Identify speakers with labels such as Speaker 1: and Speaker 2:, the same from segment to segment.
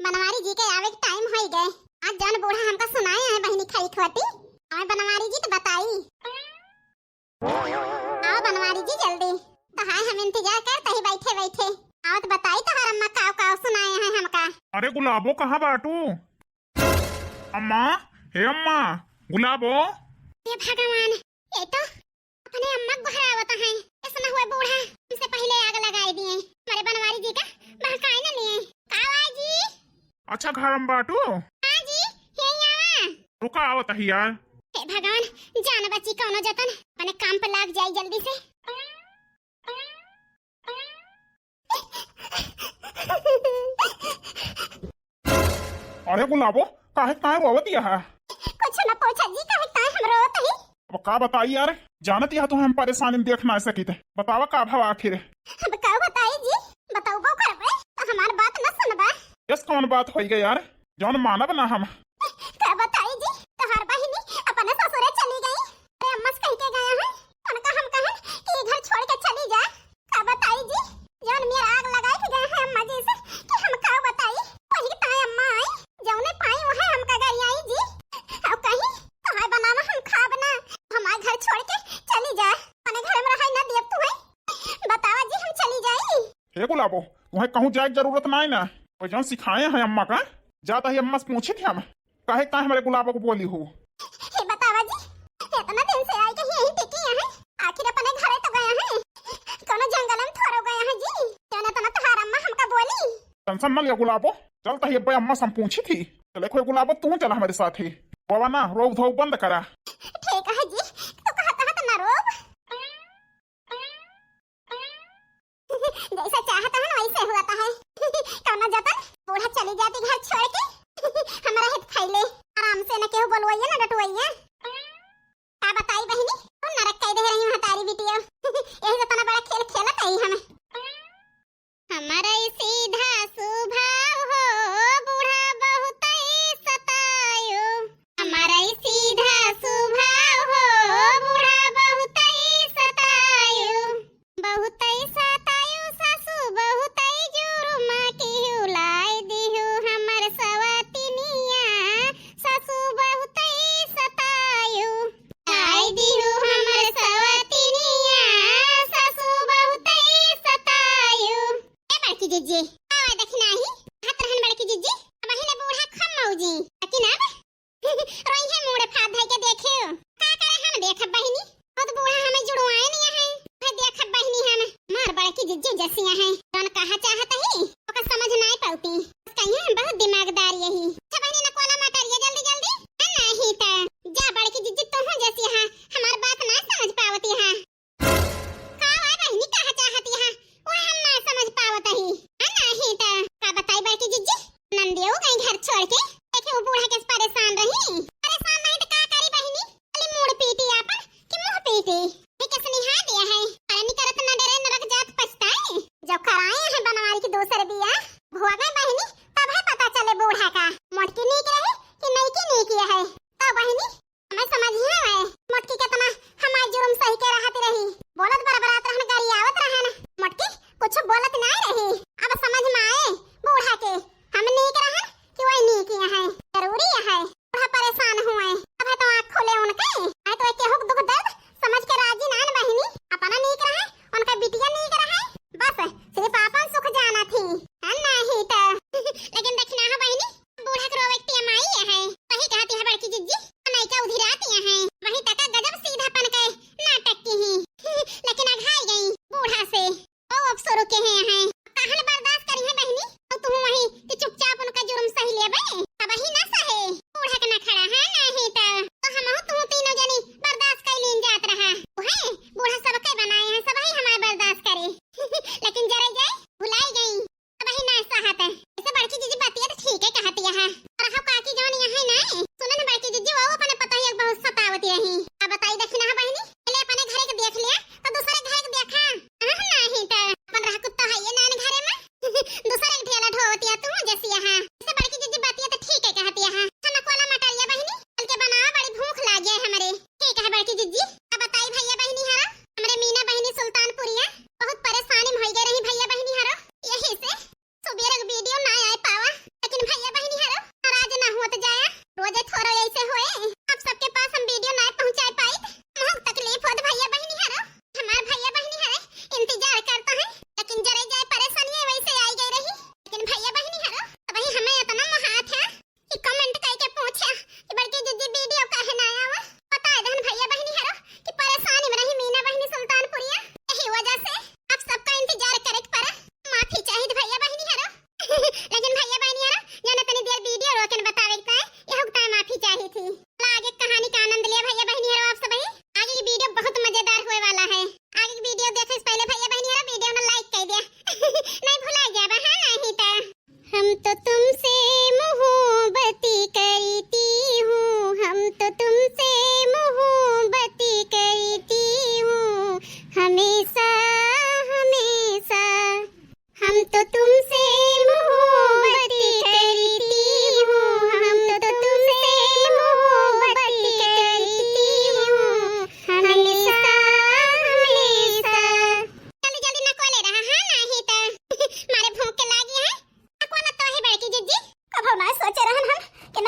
Speaker 1: बनवारी जी के आवे के टाइम हो गए। आज जौन बूढ़ा हमका सुनाए है बहनी खाई खवती हमें बनवारी जी तो बताई। आओ बनवारी जी जल्दी। तो हाय हम इंतजार करते ही बैठे बैठे। आओ तो बताई तुम्हारा अम्मा काव काव सुनाए हैं हमका।
Speaker 2: अरे गुलाबो कहाँ बाटू? अम्मा, हे अम्मा, गुलाबो।
Speaker 1: ये भगवान, ये तो अपने अम्मा को हरावता है। ऐसा हुआ बूढ़ा हमसे पहले आग लगाए दिए। हमारे बनवारी जी का बहकाई न लिए। कावा जी।
Speaker 2: अच्छा घर में बाटू?
Speaker 1: हाँ जी, ये यहाँ।
Speaker 2: रुका आवत है यार।
Speaker 1: हे भगवान, जान बची कौनो जतन अपने काम पे लाग जाई जल्दी से।
Speaker 2: अरे गुलाबो काहे काहे रोवत है?
Speaker 1: कुछ न पूछा जी, काहे काहे हम रोत ही।
Speaker 2: अब का बताई यार, जानत यह तो हम परेशानी में देख ना सकी थे। बतावा का भाव आखिर?
Speaker 1: अब का बताई जी, बताओ बो करबे तो हमार बात न सुनबा।
Speaker 2: यस कौन बात होई गई यार, जौन मानब ना हम।
Speaker 1: का बताई जी, तो हर बहिनी अपने ससुरे चली गई। अरे अम्मा से कह के गया है उनका हम कहन कि घर छोड़ के चली जा। का बताई जी, जौन मेरा आग लगाई के गए हैं अम्मा जी से कि हम का बताई। वही ताई अम्मा आई, जौने पाई वही हमका घर आई जी। अब कहीं तो हाय बनावा हम खाब ना, हमार घर छोड़ के चली जा। अपने घर में रहाई ना देव तू है। बतावा जी हम चली जाई।
Speaker 2: हे गुलाबो तुम्हें कहूँ जाए जरूरत ना है ना, वो जौन सिखाए हैं अम्मा का जाता ही अम्मा से पूछी थी हम काहे काहे हमारे गुलाबो को बोली हो।
Speaker 1: हे बतावा जी, इतना दिन से आई के यहीं टिकी है। आखिर अपने घरे तो गया है, कोनो जंगल में थोरो गया है जी। जाने तो ना तुम्हारा अम्मा हमका बोली।
Speaker 2: टेंशन न लिया गुलाबो, चलता ही अब्बा अम्मा से हम पूछी थी। चले कोई गुलाबो तू चला हमारे साथ ही। बाबा ना रोब धोब बंद करा।
Speaker 1: ठीक है जी, तो कहता तो ना रोब। जैसा चाहता है वैसे हुआ है। कौनो जतन बूढ़ा चली जाती घर छोड़ के। हमारा हित खाइले आराम से, न केहू बोलवाइए न डटवाइए। का बताई बहनी, तुम नरक कह दे रही हो तारी बिटिया। यही तो तना बड़ा खेल खेलत आई हमें। हमारा सीधा स्वभाव हो बूढ़ा बहुत सतायो। हमारा सीधा स्वभाव हो बूढ़ा बहुत सतायो। बहुत सतायो सासू बहुत जुर्मा की हुलाई दिहु हमर सवतिनिया। सासू बहुत सतायो लाई दिहु हमर सवतिनिया। सासू बहुत सतायो। ए बड़की जीजी आवा देखना ही हाथ रहन बड़की जीजी। अब हिले बूढ़ा खम मौजी कि ना रोई है मुड़े फाद भाई के देखियो। का करे हम देख बहिनी, खुद बूढ़ा हमें जुड़वाए नहीं है। है देख बहिनी हम मार बड़की जीजी जैसिया है। कौन कहा चाहता ही ओका समझ नहीं पाती। कहिए हम बहुत दिमागदार यही। अच्छा बहिनी न कोला मटरिए जल्दी जल्दी। नहीं त जा बड़की जीजी तो हो जैसी है, हमार बात ना समझ पावती है। का है बहिनी कहा चाहती है वो हम ना समझ पावत ही। नहीं त का बताई बड़की जीजी, नंदियो गई घर छोड़ के। देखे वो बूढ़ा के परेशान रही। परेशान नहीं तो का करी बहिनी, खाली मुड़ पीटी आपन कि मुंह पीटी। ये किस निहा दिया है, अरे निकरत न डरे नरक जात पछताए। जब कराए हैं बनवारी की दूसरे बिया भुआ गए बहिनी, तब है पता चले बूढ़ा का मोटकी नीक रहे कि नहीं की नीक है। तो बहिनी हमें समझिए है मोटकी कितना हमार जुर्म सही के रहती रही। बोलत बरबरात रहन गाड़ी आवत रहन, मोटकी कुछ बोलत नहीं रही। अब समझ में आए बूढ़ा के हम नीक रहन कि वही नीक है। जरूरी है बूढ़ा परेशान हुए अब है तो आँख खोले उनके। है तो एक हुक दुख दर्द समझ के राजी नान बहिनी। अपना नीक रहे उनका बिटिया नीक रहे, बस सिर्फ आपन सुख जाना थी। नहीं तो लेकिन देखना है बहिनी, बूढ़ा को रोवती माई है वही कहती है बड़की जीजी नहीं का उधिराती है। वही तक गजब सीधापन के नाटक की ही। लेकिन अघाई गई बूढ़ा से ओ अफसरों के हैं कहल बर्दाश्त करी है बहिनी। तो तू वही कि चुपचाप उनका जुर्म सही लेबे अब ही ना सहे बूढ़ा के ना खड़ा है। नहीं तो हम तू तीनों जनी बर्दाश्त कर लीन जात रहा है। बूढ़ा सब के बनाए हैं सब ही हमार बर्दाश्त करे। लेकिन जरे जाए भुलाई गई अब ही ना सहत। ऐसे बड़की जीजी बातिया तो ठीक है कहती है। और हम काकी जवन यहाँ ना सुने ना बड़की जीजी वो अपने पता ही बहुत सतावती रही। अब बताई देखना है बहिनी, पहले अपने घरे के देख लिया तो दूसरे घरे के देखा। नहीं तो अपन रह कुत्ता है ये नान घरे में दूसरे के ढेला ढोवतिया तू जैसी है। ऐसे बड़की जीजी बातिया तो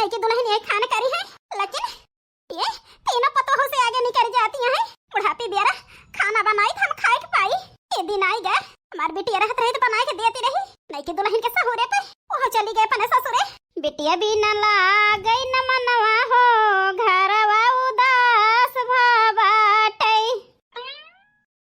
Speaker 1: नहीं की दुल्हन ये खाना करी है, लेकिन ये तीनों पतोहों से आगे निकल जाती हैं। बुढ़ापी बेरा खाना बनाई तो हम खाए के पाई। ये दिन आई गए हमार बिटिया रहत रही तो बना के देती रही, नहीं की दुल्हन के सहुरे पे वहाँ चली गए अपने ससुरे। बिटिया भी न ला गई न मनवा हो, घरवा उदास भाबाटे।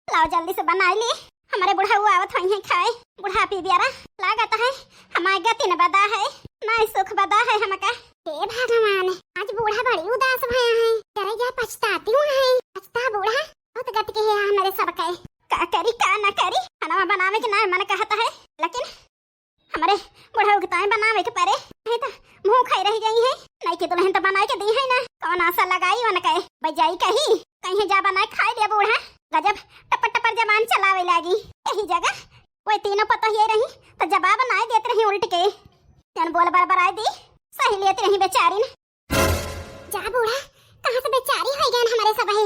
Speaker 1: लाओ जल्दी से बना ली, हमारे बुढ़ाऊ आवत हुई हैं खाए। बुढ़ापी बेरा लागत है हमारे गति न बदा है, ना सुख बदा है हमका। हे भगवान, आज बूढ़ा बड़ी उदास भया है, करे जा पछताती हूँ है। पछता बूढ़ा बहुत गति के है हमारे सबके, का करी का ना करी। खाना बनावे के ना मन कहता है, लेकिन हमारे बुढ़ाऊ के ताए बनावे के परे नहीं तो मुंह खाई रह गई है। नहीं की दुल्हन तो बनाई के दी है ना, कौन आशा लगाई वन कहे बजाई कही कहीं जा बनाए खाई लिया बूढ़ा। गजब टपर टपर जबान चलावे लागी। यही जगह कोई तीनों पता ही रही तो जवाब बनाए देते रही उल्ट के, जन बोल बरबराई दी सही लेते रही बेचारी ने। जा बूढ़ा, कहाँ से बेचारी हो गए हमारे सब है,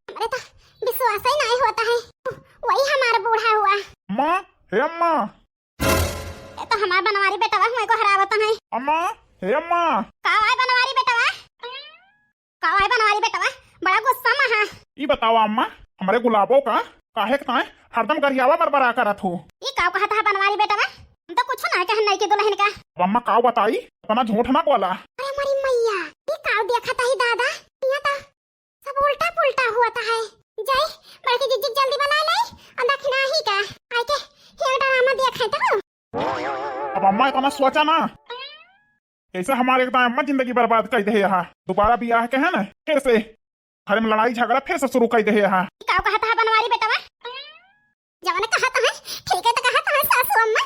Speaker 1: हमारे तो विश्वास ही नहीं होता है। वही हमारा बूढ़ा हुआ।
Speaker 2: अम्मा, हे अम्मा।
Speaker 1: ये तो हमारा बनवारी बेटवा हुए को हरावता है।
Speaker 2: अम्मा, हे अम्मा।
Speaker 1: कावाय बनवारी बेटवा, कावाय बनवारी बेटवा, बड़ा गुस्सा में है।
Speaker 2: ये बताओ अम्मा, हमारे गुलाबों का काहे के ताए हरदम गरियावा बरबरा करत हो।
Speaker 1: ये काव कहता है बनवारी बेटवा, हम तो कुछ ना कहन नहीं की दुल्हन का।
Speaker 2: अब अम्मा काव बताई, इतना झूठ ना बोला।
Speaker 1: अरे हमारी मैया, ये काव देखता ही दादा, यहाँ तो सब उल्टा पुल्टा हुआ है। जाई बड़की जिज्जी जल्दी बना ले, अंधा खिना ही का आके ये ड्रामा देखै तो।
Speaker 2: अब अम्मा इतना सोचा ना, ऐसे हमारे एकदम अम्मा जिंदगी बर्बाद कर दे यहाँ। दोबारा ब्याह के है ना, फिर से घर में लड़ाई झगड़ा फिर से शुरू कर दे यहाँ।
Speaker 1: काव कहता है बनवारी बेटवा, जवान कहता है ठीक है तो कहता है सासू अम्मा।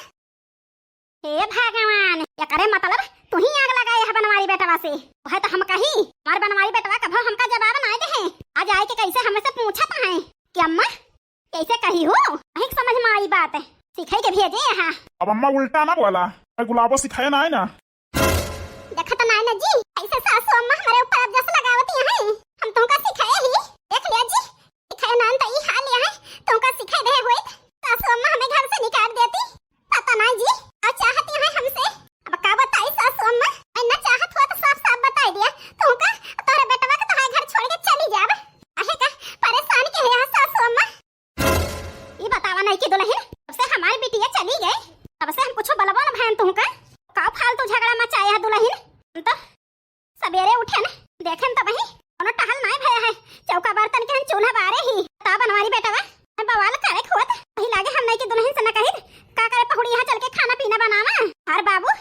Speaker 1: हे भगवान, ये करे मतलब तू ही आग लगाए है बनवारी बेटवा से। वह तो हम कही मार बनवारी बेटवा कभो हमका जवाब ना दे है। आज आए के कैसे हमसे पूछत है कि अम्मा कैसे कही हो, नहीं समझ में आई बात, सिखाई के भेजे यहाँ।
Speaker 2: अब अम्मा उल्टा ना बोला, गुलाबो सिखाया ना है ना।
Speaker 1: देखा तो ना जी, ऐसे सासू अम्मा हमारे ऊपर अब जैसे लगावती है, हम तुमका सिखाए ही। देख लिया जी, सिखाए ना तो ये हाल है, तुमका सिखाए दे हुए सासू अम्मा हमें घर से निकाल देती। पता ना जी, और चाहती है हमसे। अब का बताई सासू अम्मा, ना चाहत हुआ तो साफ साफ बता दिया तुमका तोरे बेटवा के तुम्हारे घर छोड़ के चली जाब। अहे का परेशान के है सासू अम्मा। ये बतावा नहीं कि दुल्हन तब से हमारी बिटिया चली गई, तब से हम कुछ बलबो न भैन तुमका। का फालतू झगड़ा मचाया है दुल्हन। तो सवेरे उठे न देखे तो वही कोनो टहल नहीं भया है, चौका बर्तन के चूल्हा बारे ही ता बनवारी बेटवा बवाल करे खोत। वही लागे हम नहीं कि दुल्हन से न कही का करे पहुड़ी यहाँ चल के खाना पीना बनावा। हर बाबू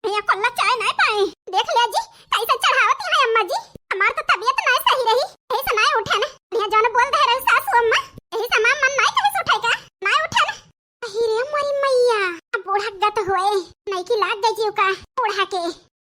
Speaker 1: यहाँ कोल्ला चाय नहीं पाए। देख लिया जी कैसे चढ़ावती है अम्मा जी, हमार तो तबीयत नहीं सही रही, यही से नहीं उठे न। यहाँ जान बोल दे रहे सासू अम्मा, यही से मां मन नहीं कभी उठेगा, नहीं उठे न। अही रे मोरी मैया, अब बूढ़ा गत हुए नहीं की लाग गई जीव का बूढ़ा के।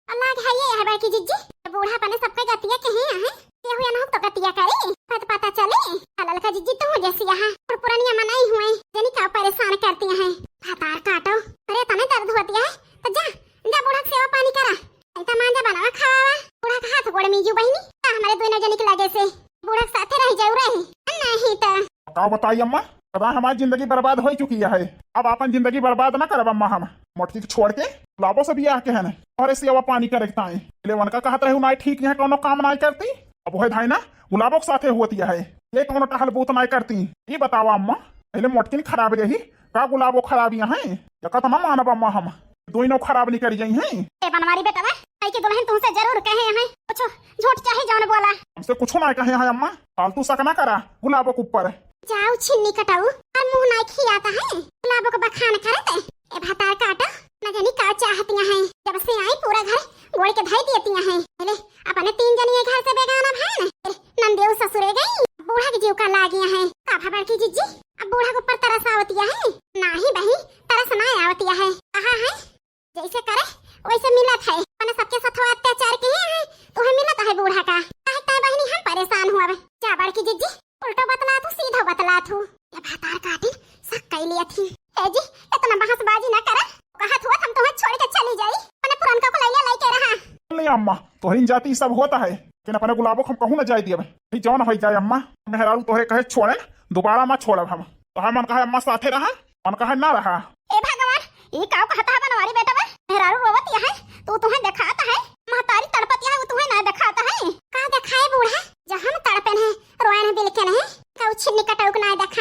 Speaker 1: अलग है ये है बाकी जिज्जी, बूढ़ा पने सबके गतिया के हैं ये हुआ ना तो गतिया करे पता चले। हलाल का जिज्जी तो जैसी यहाँ और पुरानिया मनाई हुए जनी का परेशान करती हैं। हाथार काटो, अरे तने दर्द होती है तो जा जा बूढ़ा सेवा पानी करा, ऐसा मांजा बनावा खावा। बूढ़ा का हाथ गोड़ में जू बहिनी हमारे दोनों जनी के लगे से बूढ़ा साथे रह जाऊ रही नहीं तो।
Speaker 2: का बताई अम्मा, पता हमारी जिंदगी बर्बाद हो चुकी है। अब अपन जिंदगी बर्बाद ना करब अम्मा, हम मोटकी छोड़ के गुलाबों से बियाह के है न और ऐसे अब पानी करे ताए ले वन का कहत रहे ना ठीक यहाँ कोनो काम नहीं करती। अब वह धाई ना गुलाबों के साथे होती है, ये कोनो टहल बूत नहीं करती। ये बतावा अम्मा, पहले मोटकी खराब रही का गुलाबो खराब यहाँ है या कत ना मानब अम्मा, हम दोनों खराब नहीं करी जाई हैं।
Speaker 1: ए बनवारी बेटा आई की दुल्हन तुमसे जरूर कहे हैं कुछ झूठ चाहे जान बोला,
Speaker 2: हमसे कुछ ना कहे हैं अम्मा, फालतू शक ना करा गुलाबों के ऊपर।
Speaker 1: जाओ छिन्नी कटाऊ और मुंह ना खियाता है गुलाबों को बखान करते। ए भातार काटा न जानी का चाहती हैं, जब से आई पूरा घर गोड़ के धाई देती हैं। पहले अपने 3 जनी घर से बेगाना भाई न नंदेव ससुरे गई, बूढ़ा के जीव का लागिया है का भाबर की जिज्जी। अब बूढ़ा के ऊपर तरस आवतिया है ना ही बही तरस ना आवतिया है, कहा है जैसे करे वैसे मिलत है। मैंने सबके साथ अत्याचार किए हैं तो हमें मिलता है बूढ़ा का। कहता है बहनी हम परेशान हुआ जा बड़की जिज्जी उल्टो बतला तू सीधा बतला तू। ये भातार काटिन सक कई लिया थी। ए जी इतना बहसबाजी ना करा, कहत हुआ हम तुम्हें छोड़ के चली जाई, मैंने पुरनका को लैया लाई के रहा।
Speaker 2: नहीं अम्मा तोहरी जाति सब होता है कि अपने गुलाबों हम कहूँ न जाए दिए भाई जौन हो जाए अम्मा। मेहरारू तोहे कहे छोड़े दोबारा मत छोड़ब हम तो मन कहे अम्मा साथे रहा मन कहे ना रहा।
Speaker 1: ए भगवान ये काव कहता है बनवारी बेटा मेहरारू रोवत है तू तुम्हें दिखाता है बूढ़ा जहां न तड़पन है रोयन बिलकन है का छिन्नी कटौक ना देखा